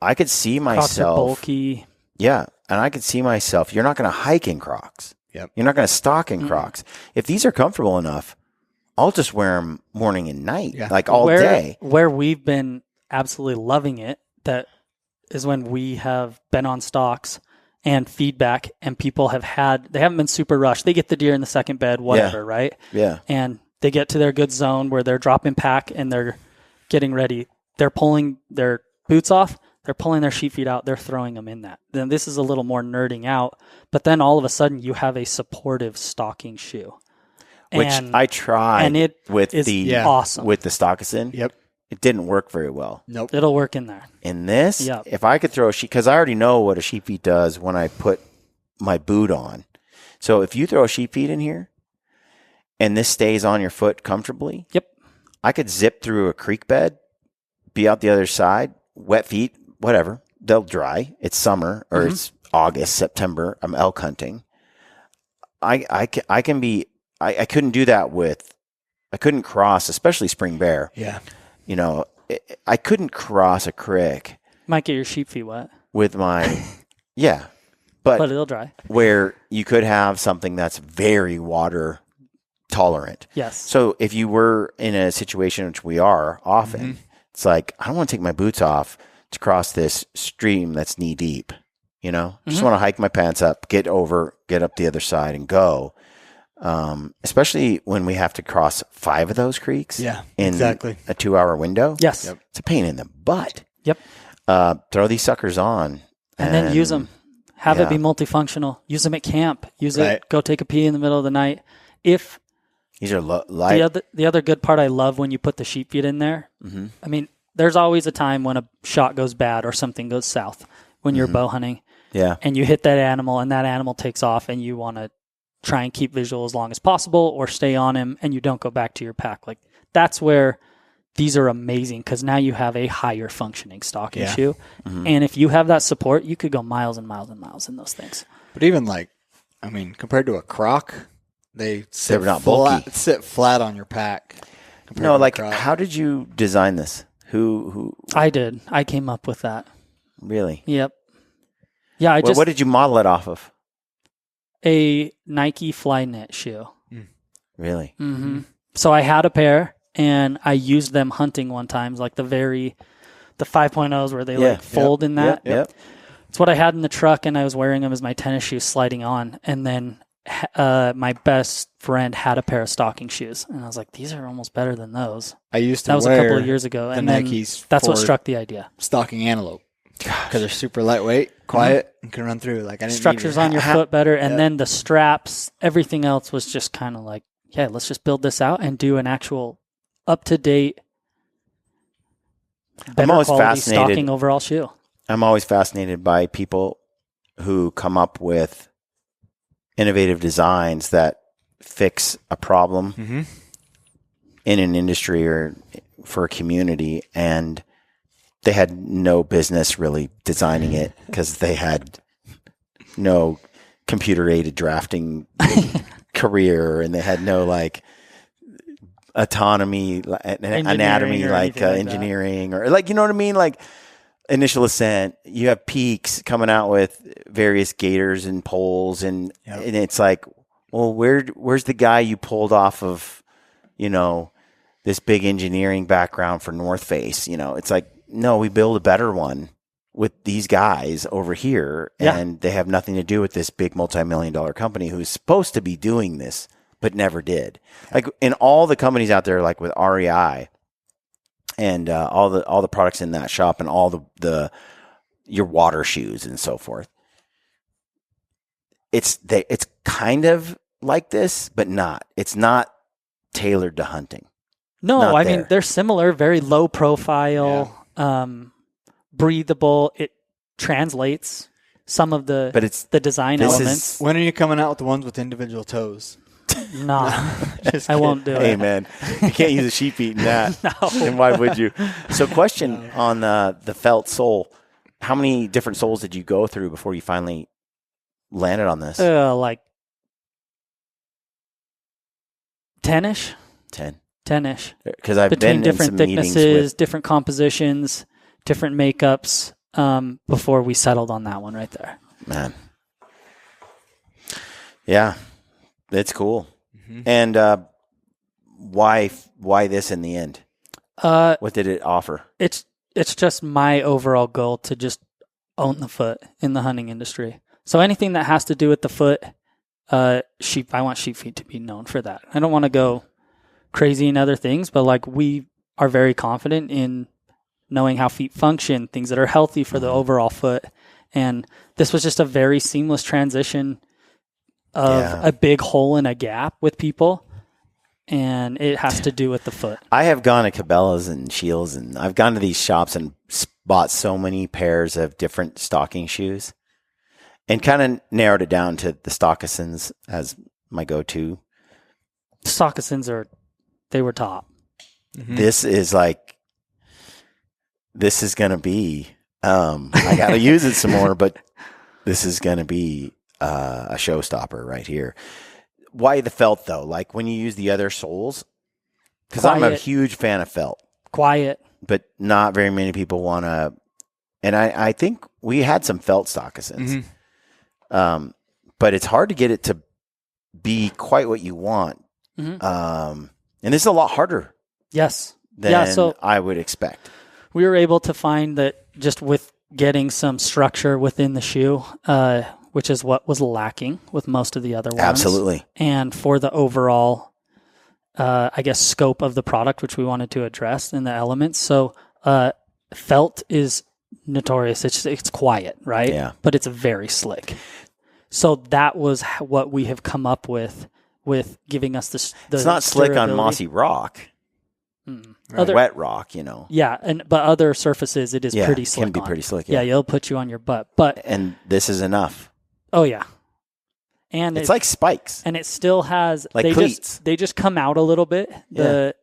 A: I could see myself.
B: Crocs are bulky.
A: Yeah. And I could see myself. You're not going to hike in Crocs.
C: Yep.
A: You're not going to stalk in Crocs. If these are comfortable enough, I'll just wear them morning and night, like all day.
B: Where we've been absolutely loving it, that is when we have been on stalks and feedback, and people they haven't been super rushed. They get the deer in the second bed, whatever, right?
A: Yeah.
B: And they get to their good zone where they're dropping pack and they're getting ready. They're pulling their boots off. They're pulling their sheep feet out. They're throwing them in that. Then this is a little more nerding out. But then all of a sudden you have a supportive stalking shoe.
A: Which I tried with
B: awesome.
A: With the stockasin.
C: Yep.
A: It didn't work very well.
C: Nope.
B: It'll work in there.
A: In this, if I could throw a sheep, because I already know what a sheep feet does when I put my boot on. So if you throw a sheep feet in here and this stays on your foot comfortably, I could zip through a creek bed, be out the other side, wet feet, whatever. They'll dry. It's summer or it's August, September. I'm elk hunting. I couldn't do that I couldn't cross, especially spring bear.
C: Yeah.
A: I couldn't cross a creek.
B: Might get your sheep feet wet.
A: With my, but
B: it'll dry.
A: Where you could have something that's very water tolerant.
B: Yes.
A: So if you were in a situation, which we are often, it's like, I don't want to take my boots off to cross this stream that's knee deep. You know, just want to hike my pants up, get up the other side and go. Especially when we have to cross 5 of those creeks.
C: Yeah,
A: in
C: exactly.
A: a 2-hour window.
B: Yes.
C: Yep.
A: It's a pain in the butt.
B: Yep.
A: Throw these suckers on.
B: And then use them. Have it be
A: yeah.
B: multifunctional. Use them at camp. Use
C: Right.
B: it. Go take a pee in the middle of the night. If
A: These are light.
B: the other good part I love when you put the sheep feed in there. I mean, there's always a time when a shot goes bad or something goes south when you're bow hunting.
A: Yeah.
B: And you hit that animal and that animal takes off and you want to try and keep visual as long as possible or stay on him and you don't go back to your pack. Like that's where these are amazing because now you have a higher functioning stalking shoe. And if you have that support, you could go miles and miles and miles in those things.
C: But even like, I mean, compared to a croc, they're
A: not bulky.
C: sit flat on your pack.
A: No, like how did you design this? Who?
B: I did. I came up with that.
A: Really?
B: Yep. Yeah,
A: What did you model it off of?
B: A Nike Fly Knit shoe.
A: Really?
B: Mm-hmm. So I had a pair and I used them hunting one time, like the 5.0s where they like fold in that.
A: Yep.
B: It's what I had in the truck and I was wearing them as my tennis shoes sliding on. And then my best friend had a pair of stocking shoes. And I was like, these are almost better than those.
C: I used to
B: That was a
C: wear
B: couple of years ago.
C: the
B: And then
C: Nikes
B: that's what
C: for
B: struck the idea.
C: Stalking antelope. Because they're super lightweight, quiet, and can run through. Like I didn't
B: Structures
C: need
B: on your foot better. And then the straps, everything else was just kind of like, yeah, let's just build this out and do an actual up-to-date, better quality stocking overall shoe.
A: I'm always fascinated by people who come up with innovative designs that fix a problem in an industry or for a community, and they had no business really designing it because they had no computer-aided drafting career, and they had no like autonomy, anatomy, like engineering, or like, you know what I mean? Like initial ascent, you have peaks coming out with various gaiters and poles, and it's like, well, where's the guy you pulled off of, you know, this big engineering background for North Face? You know, it's like, no, we build a better one with these guys over here, and they have nothing to do with this big multi-million-dollar company who's supposed to be doing this but never did. Like in all the companies out there, like with REI and all the products in that shop and all the your water shoes and so forth, it's kind of like this, but not. It's not tailored to hunting.
B: No,
A: Not
B: I
A: there.
B: mean, they're similar, very low profile, breathable. It translates some of the design elements.
C: When are you coming out with the ones with individual toes?
B: Nah, I won't do it.
A: Hey, man, you can't use a sheep feet in that.
B: No.
A: And why would you? So question on the felt sole. How many different soles did you go through before you finally landed on this?
B: Like 10-ish. 10-ish.
A: Because I've
B: Between
A: been
B: different
A: in some meetings
B: thicknesses,
A: with,
B: different compositions, different makeups, before we settled on that one right there.
A: man. Yeah, it's cool. And why this in the end? What did it offer?
B: It's just my overall goal to just own the foot in the hunting industry. So anything that has to do with the foot, sheep, I want sheep feet to be known for that. I don't want to go crazy in other things, but like we are very confident in knowing how feet function, things that are healthy for the overall foot. And this was just a very seamless transition of a big hole in a gap with people. And it has to do with the foot.
A: I have gone to Cabela's and Shields, and I've gone to these shops and bought so many pairs of different stocking shoes and kind of narrowed it down to the Stockisons as my go-to.
B: Stockisons they were top.
A: This is going to be, I got to use it some more, but this is going to be a showstopper right here. Why the felt, though? Like when you use the other soles? Because I'm a huge fan of felt.
B: Quiet.
A: But not very many people want to. And I think we had some felt stockisons. But it's hard to get it to be quite what you want. And this is a lot harder.
B: Yes.
A: Than I would expect.
B: We were able to find that just with getting some structure within the shoe, which is what was lacking with most of the other ones.
A: Absolutely.
B: And for the overall, I guess, scope of the product, which we wanted to address in the elements. So felt is notorious. It's quiet, right?
A: Yeah.
B: But it's very slick. So that was what we have come up with giving us this.
A: It's not slick on mossy rock.
B: Other,
A: wet rock, you know.
B: Yeah, but other surfaces it is pretty slick.
A: It can be pretty slick.
B: Yeah, it'll put you on your butt.
A: And this is enough.
B: Oh yeah. And
A: it's like spikes.
B: And it still has
A: like cleats.
B: They just come out a little bit, the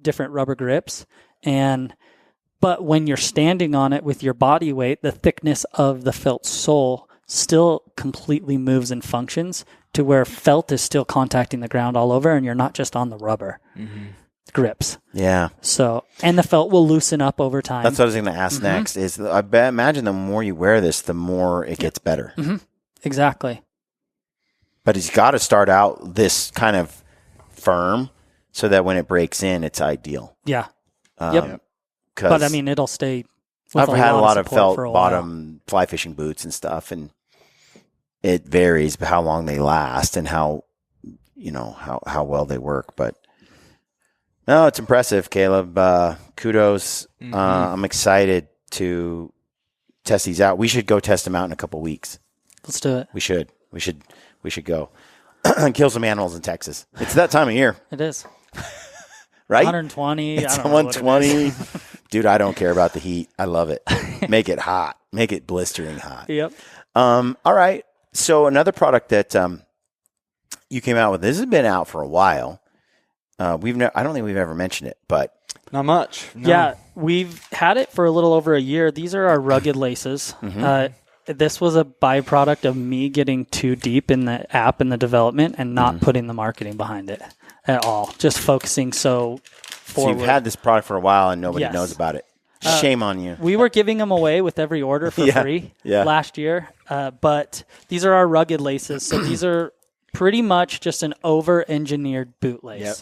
B: different rubber grips. But when you're standing on it with your body weight, the thickness of the felt sole still completely moves and functions to where felt is still contacting the ground all over, and you're not just on the rubber grips.
A: Yeah.
B: So, and the felt will loosen up over time.
A: That's what I was going to ask next. Is imagine the more you wear this, the more it gets better.
B: Exactly.
A: But it's got to start out this kind of firm so that when it breaks in, it's ideal.
B: Yeah. Yep. But I mean, it'll stay.
A: I've had a lot of felt bottom fly fishing boots and stuff, and it varies how long they last and how well they work. But no, it's impressive, Caleb. Kudos. I'm excited to test these out. We should go test them out in a couple weeks.
B: Let's do it.
A: We should go kill some animals in Texas. It's that time of year.
B: It is.
A: Right?
B: 120.
A: It's 120. Dude, I don't care about the heat. I love it. Make it hot. Make it blistering hot.
B: Yep.
A: All right. So another product that you came out with. This has been out for a while. I don't think we've ever mentioned it, but
C: not much. No.
B: Yeah, we've had it for a little over a year. These are our rugged laces. This was a byproduct of me getting too deep in the app and the development and not putting the marketing behind it at all. Just focusing forward.
A: So you've had this product for a while and nobody knows about it. Shame on you.
B: We were giving them away with every order for free last year. But these are our rugged laces. So these are pretty much just an over-engineered boot lace.
C: Yep.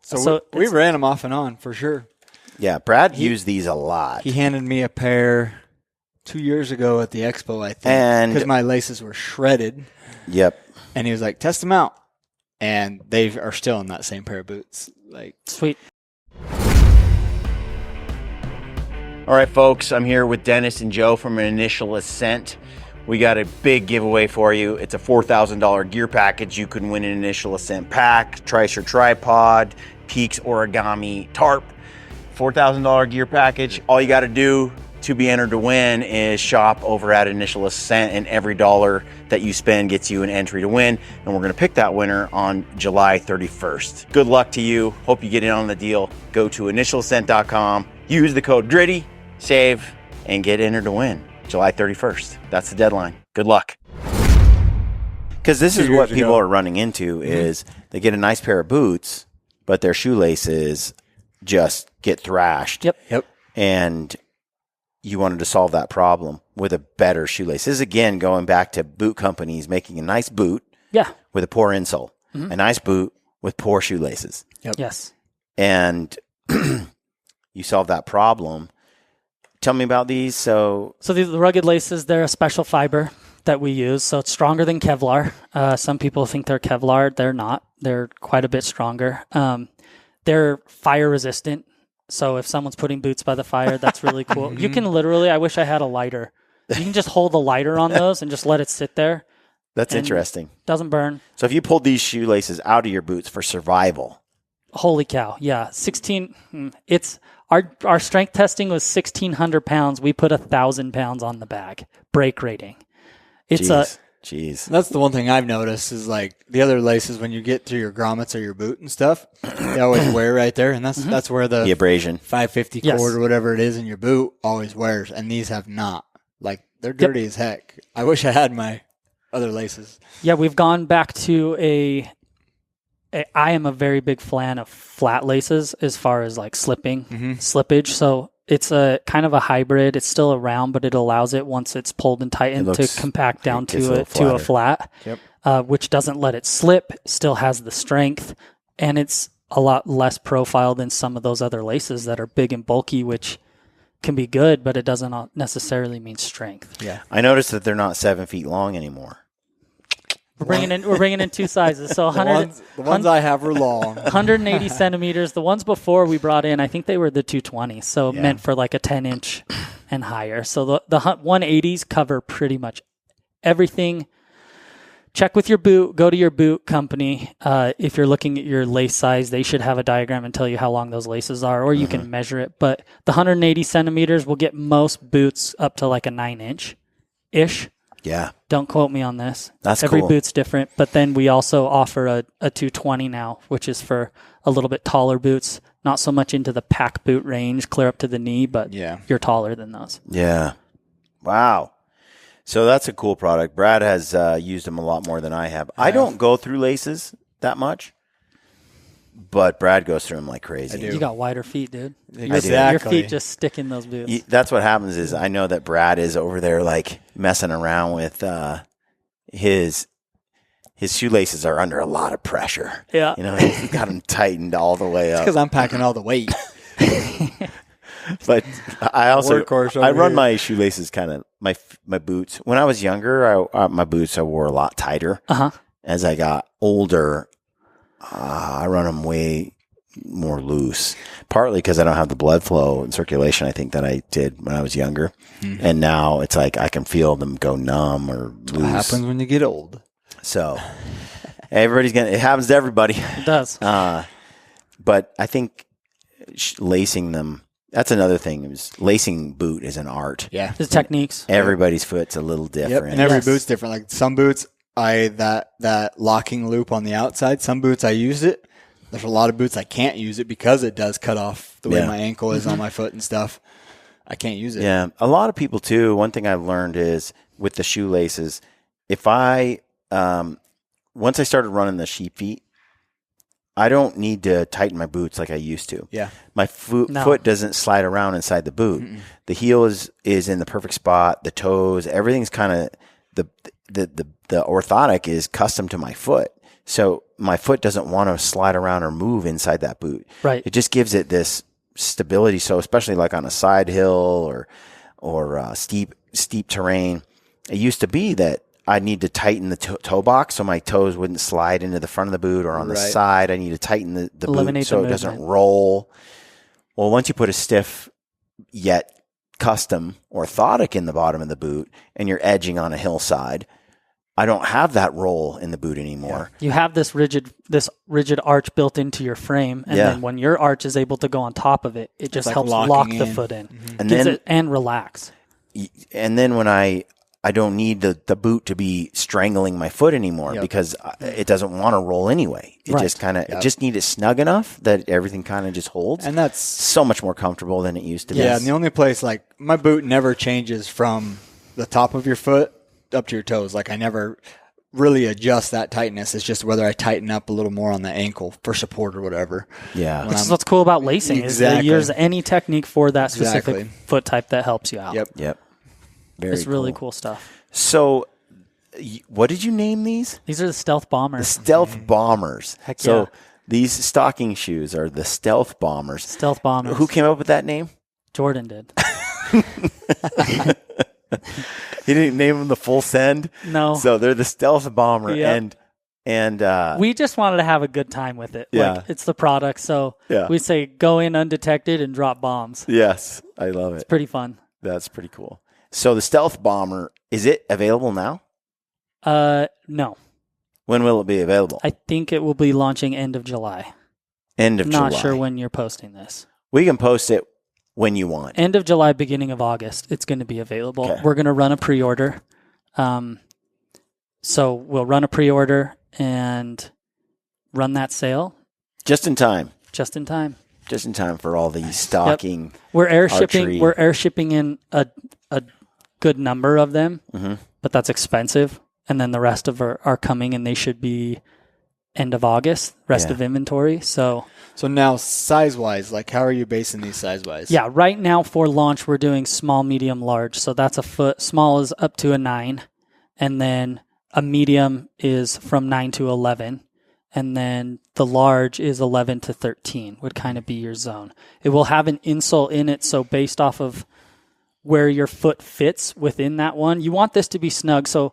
C: So we ran them off and on for sure.
A: Yeah, Brad used these a lot.
C: He handed me a pair 2 years ago at the expo, I think, because my laces were shredded.
A: Yep.
C: And he was like, test them out. And they are still in that same pair of boots. Like,
B: sweet.
A: All right, folks, I'm here with Dennis and Joe from Initial Ascent. We got a big giveaway for you. It's a $4,000 gear package. You can win an Initial Ascent pack, Tricer tripod, Peaks origami tarp. $4,000 gear package. All you got to do to be entered to win is shop over at Initial Ascent, and every dollar that you spend gets you an entry to win. And we're going to pick that winner on July 31st. Good luck to you. Hope you get in on the deal. Go to initialascent.com, use the code GRITTY, save, and get entered to win July 31st. That's the deadline. Good luck. Because this is what people are running into is they get a nice pair of boots, but their shoelaces just get thrashed.
B: Yep.
A: And you wanted to solve that problem with a better shoelace. This is, again, going back to boot companies making a nice boot with a poor insole, a nice boot with poor shoelaces.
C: Yep.
B: Yes.
A: And you solve that problem. Tell me about these. So
B: the rugged laces, they're a special fiber that we use. So it's stronger than Kevlar. Some people think they're Kevlar. They're not. They're quite a bit stronger. They're fire resistant. So if someone's putting boots by the fire, that's really cool. You can literally, I wish I had a lighter. You can just hold the lighter on those and just let it sit there.
A: That's interesting.
B: Doesn't burn.
A: So if you pulled these shoelaces out of your boots for survival.
B: Holy cow. Yeah. 16. It's our strength testing was 1,600 pounds. We put 1,000 pounds on the bag. Break rating. It's
A: Jeez.
C: That's the one thing I've noticed is like the other laces when you get through your grommets or your boot and stuff, they always wear right there, and that's where the
A: abrasion
C: 550 cord or whatever it is in your boot always wears, and these have not. Like they're dirty as heck. I wish I had my other laces. Yeah,
B: we've gone back to I am a very big fan of flat laces as far as like slippage. So it's a kind of a hybrid. It's still a round, but it allows it once it's pulled and tightened to compact down to a flat, which doesn't let it slip, still has the strength, and it's a lot less profile than some of those other laces that are big and bulky, which can be good, but it doesn't necessarily mean strength.
C: Yeah.
A: I noticed that they're not 7 feet long anymore.
B: We're bringing in two sizes. So
C: The ones I have are long.
B: 180 centimeters. The ones before we brought in, I think they were the 220. So meant for like a 10-inch and higher. So the 180s cover pretty much everything. Check with your boot. Go to your boot company. If you're looking at your lace size, they should have a diagram and tell you how long those laces are, or you can measure it. But the 180 centimeters will get most boots up to like a 9-inch-ish.
A: Yeah.
B: Don't quote me on this.
A: That's
B: Every
A: cool.
B: boot's different. But then we also offer a 220 now, which is for a little bit taller boots. Not so much into the pack boot range, clear up to the knee, but you're taller than those.
A: Yeah. Wow. So that's a cool product. Brad has used them a lot more than I have. I don't go through laces that much, but Brad goes through them like crazy.
B: You got wider feet, dude.
C: Exactly.
B: Your feet just stick in those boots.
A: That's what happens is I know that Brad is over there like messing around with his shoelaces are under a lot of pressure.
B: Yeah.
A: You know, he's got them tightened all the way up.
C: Because I'm packing all the weight.
A: But I also
C: Workhorse
A: I
C: over
A: run
C: here.
A: my shoelaces kind of my boots. When I was younger, my boots I wore a lot tighter. As I got older, I run them way more loose. Partly because I don't have the blood flow and circulation I think that I did when I was younger, and now it's like I can feel them go numb or loose.
C: What happens when you get old?
A: So it happens to everybody.
B: It does.
A: But I think lacing them. That's another thing. Lacing boot is an art.
C: Yeah.
B: There's techniques.
A: Everybody's foot's a little different.
C: Yep. And every boot's different. Like some boots, that locking loop on the outside, some boots I use it. There's a lot of boots I can't use it because it does cut off the way my ankle is on my foot and stuff. I can't use it.
A: Yeah. A lot of people too, one thing I've learned is with the shoelaces, if I, once I started running the sheep feet, I don't need to tighten my boots like I used to.
C: Yeah.
A: My foot doesn't slide around inside the boot. The heel is in the perfect spot. The toes, everything's kind of the orthotic is custom to my foot. So my foot doesn't want to slide around or move inside that boot.
B: Right.
A: It just gives it this stability. So especially like on a side hill or steep terrain, it used to be that I need to tighten the toe box so my toes wouldn't slide into the front of the boot or on the side. I need to tighten the boot so it doesn't roll. Well, once you put a stiff yet custom orthotic in the bottom of the boot and you're edging on a hillside, I don't have that roll in the boot anymore.
B: You have this rigid arch built into your frame, and then when your arch is able to go on top of it, it just
C: like
B: helps lock the
C: in.
B: foot in,
A: And
B: and relax.
A: And then when I don't need the boot to be strangling my foot anymore because it doesn't want to roll anyway. It just kind of just need it snug enough that everything kind of just holds.
C: And that's
A: so much more comfortable than it used to be.
C: Yeah, and the only place, like, my boot never changes from the top of your foot up to your toes. Like, I never really adjust that tightness. It's just whether I tighten up a little more on the ankle for support or whatever.
A: Yeah.
B: This is what's cool about lacing is that you use any technique for that specific foot type that helps you out.
A: Yep. Very
B: It's really cool stuff.
A: So, what did you name these?
B: These are the Stealth Bombers.
A: The Stealth Bombers.
B: Heck
A: so,
B: yeah.
A: these stocking shoes are the Stealth Bombers.
B: Stealth Bombers.
A: Who came up with that name?
B: Jordan did.
A: He didn't name them the Full Send?
B: No.
A: So, they're the Stealth Bomber.
B: Yep.
A: And
B: we just wanted to have a good time with it.
A: Yeah.
B: Like, it's the product. So we say go in undetected and drop bombs.
A: Yes, I love it.
B: It's pretty fun.
A: That's pretty cool. So the Stealth Bomber, is it available now?
B: No.
A: When will it be available?
B: I think it will be launching end of July.
A: End of July.
B: Not sure when you're posting this.
A: We can post it when you want.
B: End of July, beginning of August, it's going to be available.
A: Okay.
B: We're going to run a pre-order. So we'll run a pre-order and run that sale.
A: Just in time.
B: Just in time.
A: Just in time for all the stocking.
B: Yep. We're air
A: archery.
B: shipping in a good number of them, but that's expensive. And then the rest of are coming, and they should be end of August. Rest of inventory. So
C: now size-wise, like, how are you basing these size-wise?
B: Yeah, right now for launch we're doing small, medium, large. So that's a foot. Small is up to a 9, and then a medium is from 9 to 11, and then the large is 11 to 13 would kind of be your zone. It will have an insole in it, so based off of where your foot fits within that one, you want this to be snug. So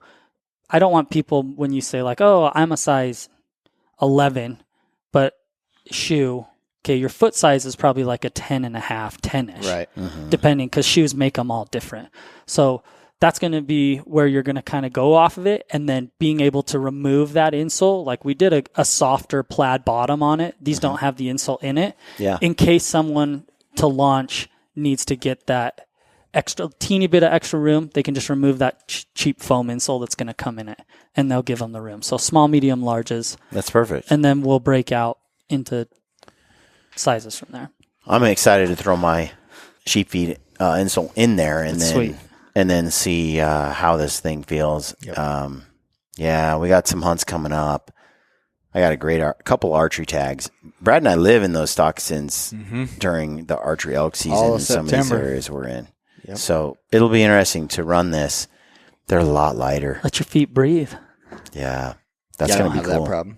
B: I don't want people, when you say like, oh, I'm a size 11, but shoe, okay, your foot size is probably like a 10 and a half, 10-ish,
C: Right.
B: Depending, because shoes make them all different. So that's going to be where you're going to kind of go off of it, and then being able to remove that insole. Like we did a softer plaid bottom on it. These don't have the insole in it.
A: Yeah.
B: In case someone to launch needs to get that extra teeny bit of extra room, they can just remove that cheap foam insole that's going to come in it, and they'll give them the room. So small, medium, larges.
A: That's perfect.
B: And then we'll break out into sizes from there.
A: I'm excited to throw my sheep feet insole in there, and
B: That's
A: then
B: sweet.
A: and then see how this thing feels.
C: Yep.
A: Yeah, we got some hunts coming up. I got a couple archery tags. Brad and I live in those stock since during the archery elk season
C: All
A: in
C: of
A: some of these
C: September.
A: areas we're in.
C: Yep.
A: So it'll be interesting to run this. They're a lot lighter.
B: Let your feet breathe.
A: Yeah, that's
C: I
A: going
C: don't
A: to be
C: have
A: cool.
C: that problem.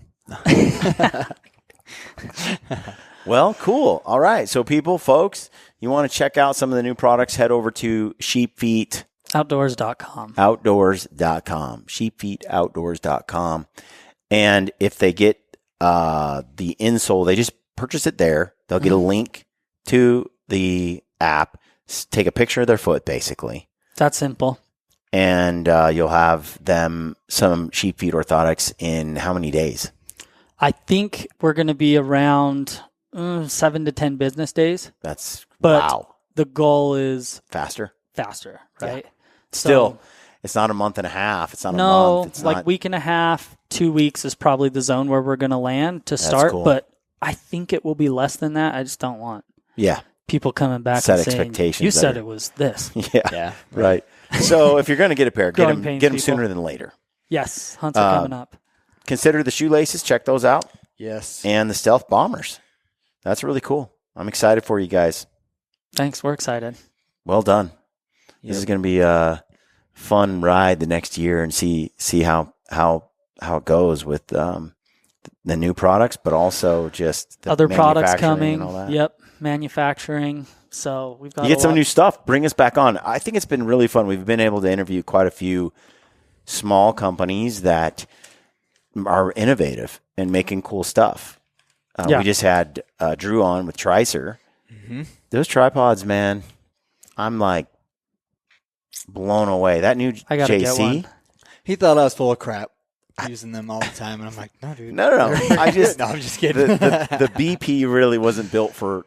A: Well, cool. All right. So people, folks, you want to check out some of the new products, head over to
B: Outdoors.com.
A: sheepfeetoutdoors.com. And if they get the insole, they just purchase it there. They'll get a link to the app, take a picture of their foot, basically.
B: That simple.
A: And you'll have them some sheep feet orthotics in how many days?
B: I think we're going to be around 7 to 10 business days.
A: That's,
B: But
A: wow.
B: the goal is
A: Faster.
B: faster, right?
A: Still, it's not a month and a half. It's not a
B: No,
A: month. It's
B: like
A: not,
B: week and a half, 2 weeks is probably the zone where we're going to land to start.
A: cool.
B: But I think it will be less than that. I just don't want
A: yeah.
B: people coming back
A: Set
B: and saying,
A: expectations
B: you said
A: better."
B: it was this.
A: Yeah.
C: Yeah.
A: Right. So if you're going to get a pair, get
B: Growing
A: them
B: pains,
A: sooner
B: people.
A: than later.
B: Yes, hunts are coming up.
A: Consider the shoelaces. Check those out.
C: Yes.
A: And the stealth bombers. That's really cool. I'm excited for you guys.
B: Thanks. We're excited.
A: Well done. This is going to be a fun ride the next year, and see how it goes with the new products, but also just the
B: Other products
A: manufacturing
B: coming.
A: and all that.
B: Yep. Manufacturing. So we've got
A: You get some new stuff. Bring us back on. I think it's been really fun. We've been able to interview quite a few small companies that are innovative and making cool stuff.
B: Yeah.
A: We just had Drew on with Tricer. Those tripods, man, I'm like blown away. That new
B: I gotta get
A: JC.
B: one.
C: He thought I was full of crap using them all the time, and I'm like, no, dude.
A: No. I just
C: No, I'm just kidding.
A: the BP really wasn't built for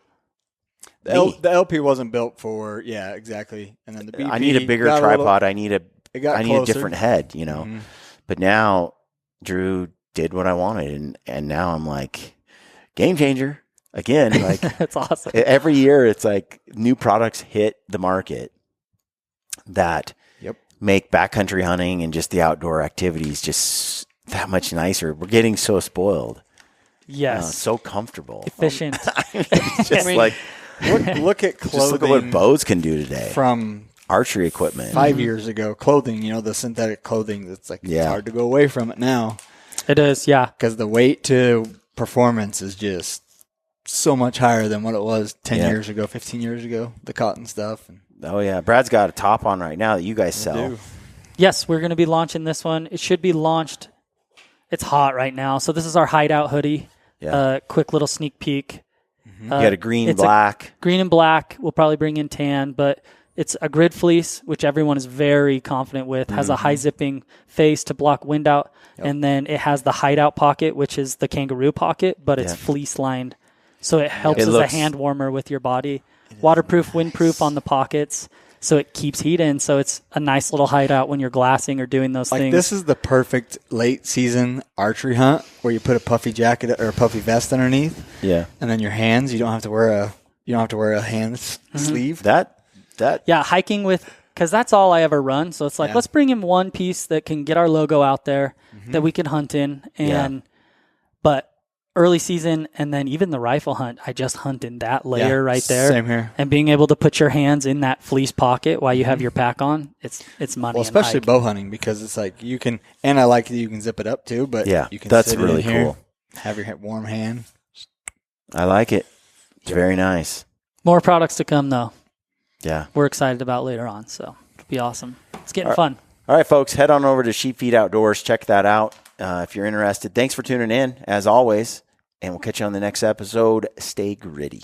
A: me.
C: The LP wasn't built for, yeah, exactly. And then the BP.
A: I need a bigger
C: got
A: tripod. I need a
C: closer.
A: different head, you know. But now Drew did what I wanted, and now I'm like game changer again. Like
B: That's awesome.
A: every year, it's like new products hit the market that make backcountry hunting and just the outdoor activities just that much nicer. We're getting so spoiled.
B: Yes.
A: So comfortable.
B: Efficient.
A: It's just
C: mean,
A: like
C: Look at
A: just
C: clothing
A: look at what bows can do today.
C: from
A: Archery equipment.
C: 5 years ago. Clothing, the synthetic clothing. That's like it's hard to go away from it now
B: It is, yeah.
C: because the weight to performance is just so much higher than what it was 10 years ago, 15 years ago. The cotton stuff.
A: Oh yeah, Brad's got a top on right now that you guys sell.
C: do.
B: Yes, we're going to be launching this one. It should be launched. It's hot right now. So this is our Hideout hoodie.
A: Yeah.
B: Quick little sneak peek.
A: You got a green,
B: it's
A: black.
B: Green and black. We'll probably bring in tan, but it's a grid fleece, which everyone is very confident with. Has a high zipping face to block wind out. And then it has the Hideout pocket, which is the kangaroo pocket, but it's fleece lined. So it helps as a hand warmer with your body. Waterproof, windproof on the pockets. So it keeps heat in. So it's a nice little hideout when you're glassing or doing those things.
C: This is the perfect late season archery hunt where you put a puffy jacket or a puffy vest underneath.
A: Yeah.
C: And then your hands, you don't have to wear a hand sleeve.
A: That.
B: Yeah, hiking with, because that's all I ever run. So it's like, let's bring in one piece that can get our logo out there that we can hunt in. But early season and then even the rifle hunt, I just hunt in that layer right there.
C: Same here.
B: And being able to put your hands in that fleece pocket while you have your pack on, it's money.
C: Well, especially
B: and hike.
C: bow hunting because it's like you can, and I like that you can zip it up too. But
A: Yeah,
C: you can
A: that's
C: sit
A: really
C: in here.
A: cool.
C: Have your warm hand.
A: I like it. It's very nice.
B: More products to come, though.
A: Yeah.
B: We're excited about later on, so it'll be awesome. It's getting fun.
A: All right, folks, head on over to Sheep Feed Outdoors. Check that out if you're interested. Thanks for tuning in, as always, and we'll catch you on the next episode. Stay gritty.